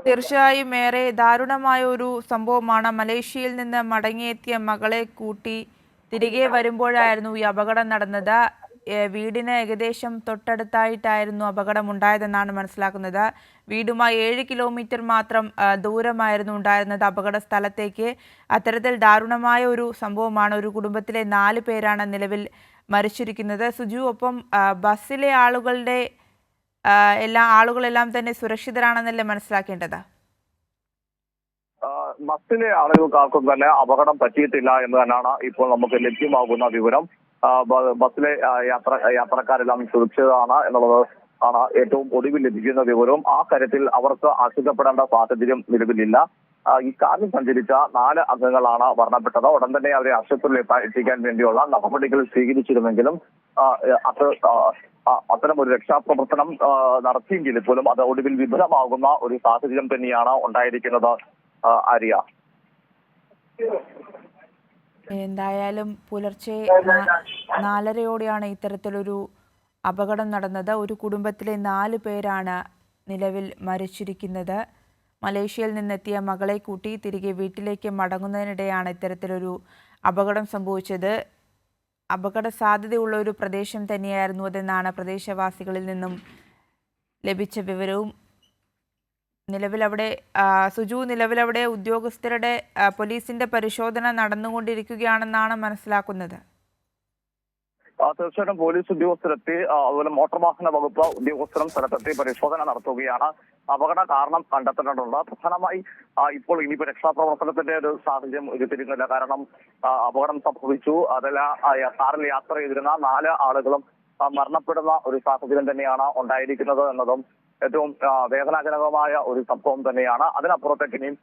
തീർച്ചയായും ഏറെ ദാരുണമായ ഒരു സംഭവമാണ്. മലേഷ്യയിൽ നിന്ന് മടങ്ങിയെത്തിയ മകളെ കൂട്ടി തിരികെ വരുമ്പോഴായിരുന്നു ഈ അപകടം നടന്നത്. വീടിന് ഏകദേശം തൊട്ടടുത്തായിട്ടായിരുന്നു അപകടം ഉണ്ടായതെന്നാണ് മനസ്സിലാക്കുന്നത്. വീടുമായി 7 കിലോമീറ്റർ മാത്രം ദൂരമായിരുന്നു ഉണ്ടായിരുന്നത് അപകട സ്ഥലത്തേക്ക്. അത്തരത്തിൽ ദാരുണമായ ഒരു സംഭവമാണ്. ഒരു കുടുംബത്തിലെ 4 പേരാണ് നിലവിൽ മരിച്ചിരിക്കുന്നത്. സുജു, ഒപ്പം ബസ്സിലെ ആളുകളെല്ലാം തന്നെ സുരക്ഷിതരാണെന്നല്ലേ മനസ്സിലാക്കേണ്ടത്? ബസ്സിലെ ആളുകൾക്കാർക്കും തന്നെ അപകടം പറ്റിയിട്ടില്ല എന്ന് തന്നെയാണ് ഇപ്പോൾ നമുക്ക് ലഭ്യമാകുന്ന വിവരം. ബസ്സിലെ യാത്രക്കാരെല്ലാം സുരക്ഷിതരാണ് എന്നുള്ളത് ആണ് ഏറ്റവും ഒടുവിൽ ലഭിക്കുന്ന വിവരവും. ആ കാര്യത്തിൽ അവർക്ക് ആശങ്കപ്പെടേണ്ട സാഹചര്യം നിലവിലില്ല. ഈ കാറിൽ സഞ്ചരിച്ച 4 അംഗങ്ങളാണ് മരണപ്പെട്ടത്. ഉടൻ തന്നെ അവരെ ആശുപത്രിയിൽ എത്തിക്കാൻ വേണ്ടിയുള്ള നടപടികൾ സ്വീകരിച്ചിരുന്നെങ്കിലും അത്തരം ഒരു രക്ഷാപ്രവർത്തനം നടത്തിയെങ്കിൽ പോലും അത് ഒടുവിൽ വിഫലമാകുന്ന ഒരു സാഹചര്യം തന്നെയാണ് ഉണ്ടായിരിക്കുന്നത്. ആര്യ, എന്തായാലും പുലർച്ചെ 4:30യോടെയാണ് ഇത്തരത്തിലൊരു അപകടം നടന്നത്. ഒരു കുടുംബത്തിലെ 4 പേരാണ് നിലവിൽ മരിച്ചിരിക്കുന്നത്. മലേഷ്യയിൽ നിന്നെത്തിയ മകളെ കൂട്ടി തിരികെ വീട്ടിലേക്ക് മടങ്ങുന്നതിനിടെയാണ് ഇത്തരത്തിലൊരു അപകടം സംഭവിച്ചത്. അപകട സാധ്യതയുള്ള ഒരു പ്രദേശം തന്നെയായിരുന്നു അതെന്നാണ് പ്രദേശവാസികളിൽ നിന്നും ലഭിച്ച വിവരവും. നിലവിലവിടെ ഉദ്യോഗസ്ഥരുടെ പോലീസിന്റെ പരിശോധന നടന്നുകൊണ്ടിരിക്കുകയാണെന്നാണ് മനസ്സിലാക്കുന്നത്. തീർച്ചയായിട്ടും പോലീസ് ഉദ്യോഗസ്ഥരെത്തി, അതുപോലെ മോട്ടോർ വാഹന വകുപ്പ് ഉദ്യോഗസ്ഥരും സ്ഥലത്തെത്തി പരിശോധന നടത്തുകയാണ്. അപകട കാരണം കണ്ടെത്തേണ്ടതുണ്ട്. പ്രധാനമായി ഇപ്പോൾ ഇനിയിപ്പോ രക്ഷാപ്രവർത്തനത്തിന്റെ ഒരു സാഹചര്യം ഉരുത്തിരിക്കുന്നില്ല. കാരണം അപകടം സംഭവിച്ചു. കാറിൽ യാത്ര ചെയ്തിരുന്ന 4 ആളുകളും മരണപ്പെടുന്ന ഒരു സാഹചര്യം തന്നെയാണ് ഉണ്ടായിരിക്കുന്നത് എന്നതും ഏറ്റവും വേദനാജനകമായ ഒരു സംഭവം തന്നെയാണ്. അതിനപ്പുറത്തേക്ക് ഇനിയും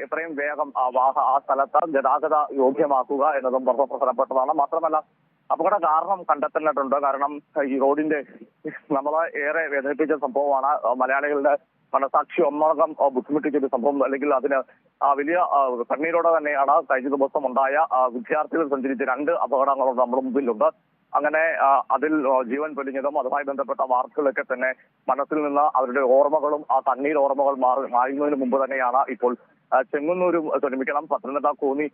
എത്രയും വേഗം ആ സ്ഥലത്ത് ഗതാഗത യോഗ്യമാക്കുക എന്നതും വളരെ പ്രധാനപ്പെട്ടതാണ്. മാത്രമല്ല അപകട കാരണം കണ്ടെത്തേണ്ടതുണ്ട്. കാരണം ഈ റോഡിന്റെ നമ്മളെ ഏറെ വേദനിപ്പിച്ച സംഭവമാണ്. മലയാളികളുടെ മനസാക്ഷി ഒന്നടങ്കം ബുദ്ധിമുട്ടിച്ച ഒരു സംഭവം, അല്ലെങ്കിൽ അതിന് വലിയ കണ്ണീരോടെ തന്നെയാണ് കഴിഞ്ഞ ദിവസം ഉണ്ടായ വിദ്യാർത്ഥികൾ സഞ്ചരിച്ച 2 അപകടങ്ങൾ നമ്മുടെ മുമ്പിലുണ്ട്. അങ്ങനെ അതിൽ ജീവൻ പൊലിഞ്ഞതും അതുമായി ബന്ധപ്പെട്ട വാർത്തകളൊക്കെ തന്നെ മനസ്സിൽ നിന്ന് അവരുടെ ഓർമ്മകളും ആ കണ്ണീർ ഓർമ്മകൾ മാറുന്നതിന് മുമ്പ് തന്നെയാണ് ഇപ്പോൾ പത്തനംതിട്ട കോന്നി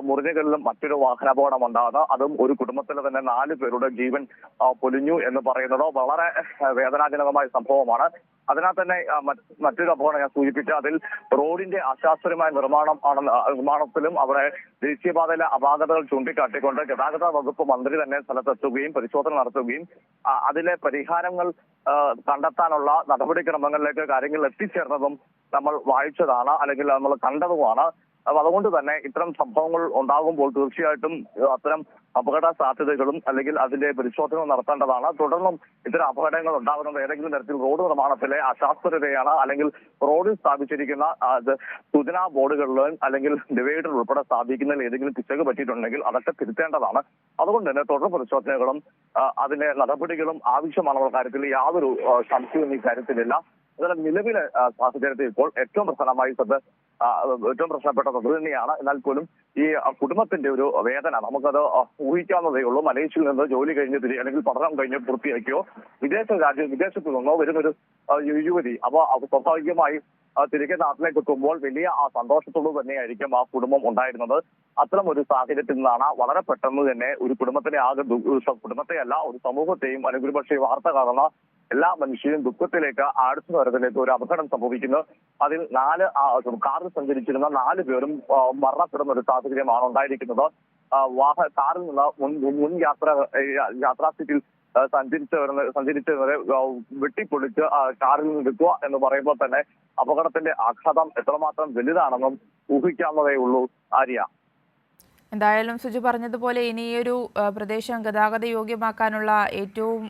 മുറിഞ്ഞകളിലും മറ്റൊരു വാഹനാപകടം ഉണ്ടാകുന്നത്. അതും ഒരു കുടുംബത്തിലെ തന്നെ 4 പേരുടെ ജീവൻ പൊലിഞ്ഞു എന്ന് പറയുന്നത് വളരെ വേദനാജനകമായ സംഭവമാണ്. അതിനാൽ തന്നെ മറ്റൊരു അപകടം ഞാൻ സൂചിപ്പിച്ച അതിൽ റോഡിന്റെ അശാസ്ത്രീയമായ നിർമ്മാണത്തിലും അവിടെ ദേശീയപാതയിലെ അപാകതകൾ ചൂണ്ടിക്കാട്ടിക്കൊണ്ട് ഗതാഗത വകുപ്പ് മന്ത്രി തന്നെ സ്ഥലത്തെത്തുകയും പരിശോധന നടത്തുകയും അതിലെ പരിഹാരങ്ങൾ കണ്ടെത്താനുള്ള നടപടിക്രമങ്ങളിലേക്ക് കാര്യങ്ങൾ എത്തിച്ചേർന്നതും നമ്മൾ വായിച്ചതാണ്, അല്ലെങ്കിൽ നമ്മൾ കണ്ടതുമാണ്. അതുകൊണ്ട് തന്നെ ഇത്തരം സംഭവങ്ങൾ ഉണ്ടാകുമ്പോൾ തീർച്ചയായിട്ടും അത്തരം അപകട സാധ്യതകളും അല്ലെങ്കിൽ അതിന്റെ പരിശോധന നടത്തേണ്ടതാണ്. തുടർന്നും ഇത്തരം അപകടങ്ങൾ ഉണ്ടാകുന്നത് ഏതെങ്കിലും തരത്തിൽ റോഡ് നിർമ്മാണത്തിലെ അശാസ്ത്രതയാണ്, അല്ലെങ്കിൽ റോഡിൽ സ്ഥാപിച്ചിരിക്കുന്ന സൂചനാ ബോർഡുകളിൽ അല്ലെങ്കിൽ ഡിവൈഡർ ഉൾപ്പെടെ സ്ഥാപിക്കുന്നതിൽ ഏതെങ്കിലും പിശക് പറ്റിയിട്ടുണ്ടെങ്കിൽ അതൊക്കെ തിരുത്തേണ്ടതാണ്. അതുകൊണ്ട് തന്നെ തുടർ പരിശോധനകളും അതിന്റെ നടപടികളും ആവശ്യമാണെന്ന കാര്യത്തിൽ യാതൊരു സംശയവും ഈ കാര്യത്തിലില്ല. അതുപോലെ നിലവിലെ സാഹചര്യത്തിൽ ഇപ്പോൾ ഏറ്റവും പ്രധാനപ്പെട്ടത് അത് തന്നെയാണ്. എന്നാൽ പോലും ഈ കുടുംബത്തിന്റെ ഒരു വേദന നമുക്കത് ഊഹിക്കാവുന്നതേ ഉള്ളൂ. മലേഷ്യയിൽ നിന്ന് ജോലി കഴിഞ്ഞ് അല്ലെങ്കിൽ പഠനം കഴിഞ്ഞ് പൂർത്തിയാക്കിയോ വിദേശത്ത് നിന്നോ വരുന്നൊരു യുവതി അപ്പോൾ സ്വാഭാവികമായി തിരികെ നാട്ടിലേക്ക് എത്തുമ്പോൾ വലിയ സന്തോഷത്തോടു തന്നെയായിരിക്കും ആ കുടുംബം ഉണ്ടായിരുന്നത്. അത്തരം ഒരു സാഹചര്യത്തിൽ നിന്നാണ് വളരെ പെട്ടെന്ന് തന്നെ ഒരു കുടുംബത്തെയല്ല ഒരു സമൂഹത്തെയും അല്ലെങ്കിൽ ഒരുപക്ഷെ വാർത്ത കാണുന്ന എല്ലാ മനുഷ്യരും ദുഃഖത്തിലേക്ക് ആഴ്ച തരത്തിലേക്ക് ഒരു അപകടം സംഭവിക്കുന്നു. അതിൽ 4 കാറിൽ സഞ്ചരിച്ചിരുന്ന 4 പേരും മരണപ്പെടുന്ന ഒരു സാഹചര്യമാണ് ഉണ്ടായിരിക്കുന്നത്. കാറിൽ നിന്ന് മുൻ യാത്രാ സീറ്റിൽ സഞ്ചരിച്ചവരെ വെട്ടിപ്പൊളിച്ച് കാറിൽ നിന്ന് എടുക്കുക എന്ന് പറയുമ്പോൾ തന്നെ അപകടത്തിന്റെ ആഘാതം എത്രമാത്രം വലുതാണെന്നും ഊഹിക്കാവുന്നതേ ഉള്ളൂ. ആര്യ, എന്തായാലും സുജു പറഞ്ഞതുപോലെ ഇനി ഈ ഒരു പ്രദേശം ഗതാഗത യോഗ്യമാക്കാനുള്ള ഏറ്റവും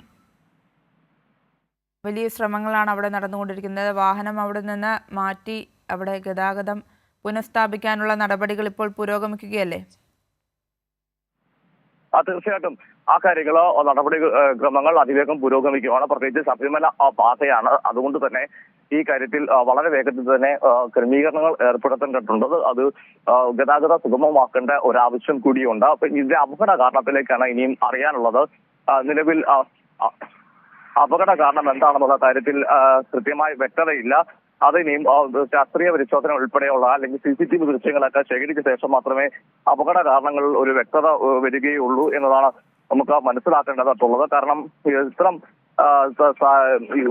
വലിയ ശ്രമങ്ങളാണ് അവിടെ നടന്നുകൊണ്ടിരിക്കുന്നത്. വാഹനം അവിടെ നിന്ന് മാറ്റി അവിടെ ഗതാഗതം പുനഃസ്ഥാപിക്കാനുള്ള നടപടികൾ ഇപ്പോൾ പുരോഗമിക്കുകയല്ലേ? തീർച്ചയായിട്ടും ആ നടപടി ക്രമങ്ങൾ അതിവേഗം പുരോഗമിക്കുകയാണ്. പ്രത്യേകിച്ച് ശബരിമല പാതയാണ്. അതുകൊണ്ട് തന്നെ ഈ കാര്യത്തിൽ വളരെ വേഗത്തിൽ തന്നെ ക്രമീകരണങ്ങൾ ഏർപ്പെടുത്തേണ്ടതുണ്ട്. അത് ഗതാഗത സുഗമമാക്കേണ്ട ഒരാവശ്യം കൂടിയുണ്ട്. അപ്പൊ ഇതിന്റെ അപകട കാരണത്തിലേക്കാണ് ഇനിയും അറിയാനുള്ളത്. നിലവിൽ അപകട കാരണം എന്താണെന്നുള്ള കാര്യത്തിൽ കൃത്യമായി വ്യക്തതയില്ല. അത് ഇനിയും ശാസ്ത്രീയ പരിശോധന ഉൾപ്പെടെയുള്ള അല്ലെങ്കിൽ CCTV ദൃശ്യങ്ങളൊക്കെ ശേഖരിച്ച ശേഷം മാത്രമേ അപകട കാരണങ്ങളിൽ ഒരു വ്യക്തത വരികയുള്ളൂ എന്നതാണ് നമുക്ക് മനസ്സിലാക്കേണ്ടതായിട്ടുള്ളത്. കാരണം ഇത്തരം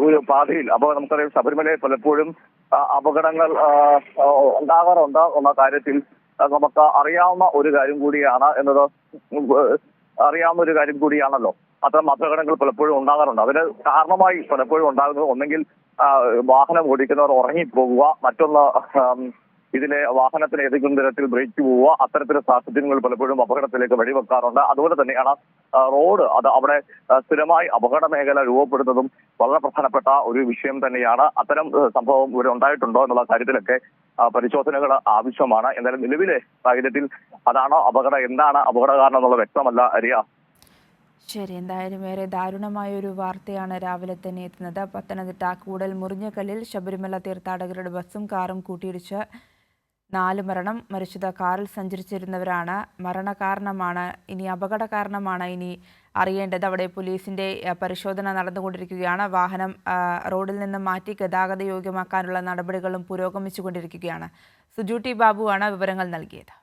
ഒരു പാതയിൽ അപ്പോൾ നമുക്കറിയാം ശബരിമലയിൽ പലപ്പോഴും അപകടങ്ങൾ ഉണ്ടാകാറുണ്ട് എന്ന കാര്യത്തിൽ നമുക്ക് അറിയാവുന്ന ഒരു കാര്യം കൂടിയാണ് എന്നത് അറിയാവുന്ന ഒരു കാര്യം കൂടിയാണല്ലോ. അത്തരം അപകടങ്ങൾ പലപ്പോഴും ഉണ്ടാകാറുണ്ട്. അതിന് കാരണമായി പലപ്പോഴും ഉണ്ടാകുന്നത് ഒന്നെങ്കിൽ വാഹനം ഓടിക്കുന്നവർ ഉറങ്ങിപ്പോകുക, മറ്റൊന്ന് ഇതിലെ വാഹനത്തിന് ഏതെങ്കിലും തരത്തിൽ ബ്രേക്ക് പോവുക, അത്തരത്തിലുള്ള സാഹചര്യങ്ങൾ പലപ്പോഴും അപകടത്തിലേക്ക് വഴിവെക്കാറുണ്ട്. അതുപോലെ തന്നെയാണ് റോഡ് അത് അവിടെ സ്ഥിരമായി അപകട മേഖല രൂപപ്പെടുന്നതും വളരെ പ്രധാനപ്പെട്ട ഒരു വിഷയം തന്നെയാണ്. അത്തരം സംഭവം ഇവിടെ ഉണ്ടായിട്ടുണ്ടോ എന്നുള്ള കാര്യത്തിലൊക്കെ പരിശോധനകൾ ആവശ്യമാണ്. എന്തായാലും നിലവിലെ സാഹചര്യത്തിൽ അതാണോ അപകടം, എന്താണ് അപകട കാരണം എന്നുള്ളത് വ്യക്തമല്ല. അരിയ ശരി, എന്തായാലും ഏറെ ദാരുണമായൊരു വാർത്തയാണ് രാവിലെ തന്നെ എത്തുന്നത്. പത്തനംതിട്ട കൂടൽ മുറിഞ്ഞകല്ലിൽ ശബരിമല തീർത്ഥാടകരുടെ ബസ്സും കാറും കൂട്ടിയിടിച്ച് 4 മരണം. മരിച്ചത് കാറിൽ സഞ്ചരിച്ചിരുന്നവരാണ്. മരണകാരണമാണ് ഇനി അപകട കാരണമാണ് ഇനി അറിയേണ്ടത്. അവിടെ പോലീസിന്റെ പരിശോധന നടന്നുകൊണ്ടിരിക്കുകയാണ്. വാഹനം റോഡിൽ നിന്ന് മാറ്റി ഗതാഗത യോഗ്യമാക്കാനുള്ള നടപടികളും പുരോഗമിച്ചുകൊണ്ടിരിക്കുകയാണ്. സുജു ടി ബാബുവാണ് വിവരങ്ങൾ നൽകിയത്.